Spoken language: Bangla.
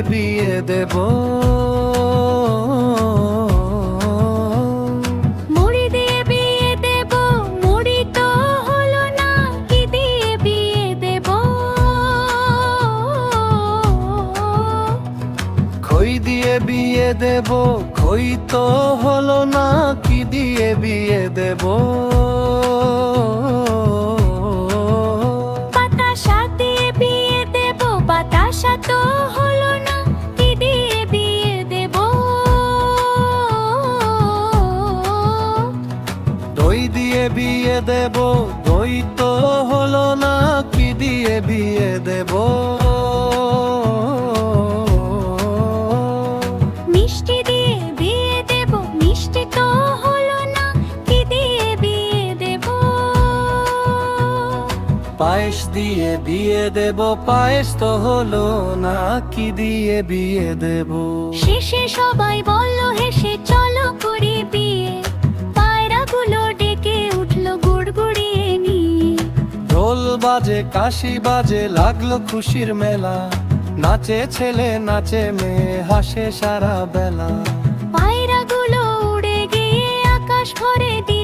বিয়ে দেব। মুড়ি দিয়ে বিয়ে দেব, মুড়ি তো হলো না, কি দিয়ে বিয়ে দেব? খই দিয়ে বিয়ে দেব, খই তো হলো না, কি দিয়ে বিয়ে দেব? বাতাসা দিয়ে বিয়ে দেব, বাতাসা তো হলো না, কি দিয়ে বিয়ে দেব? দই দিয়ে বিয়ে দেব, দই তো হলো না, কি দিয়ে বিয়ে দেব? মিষ্টি দিয়ে বিয়ে দেব, মিষ্টি তো হলো না, কি দিয়ে বিয়ে দেব? পায়েস দিয়ে বিয়ে দেব, পায়েস তো হলো না, কি দিয়ে বিয়ে দেব? শেষে সবাই বলল হেসে, চলো করি বিয়ে। পায়রাগুলো ডেকে উঠলো গুড়গুড়িয়ে নিয়ে। ঢোল বাজে, কাশি বাজে, লাগলো খুশির মেলা। নাচে ছেলে, নাচে মেয়ে, হাসে সারা বেলা। পায়রাগুলো উড়ে গিয়ে আকাশ ভরে দিয়ে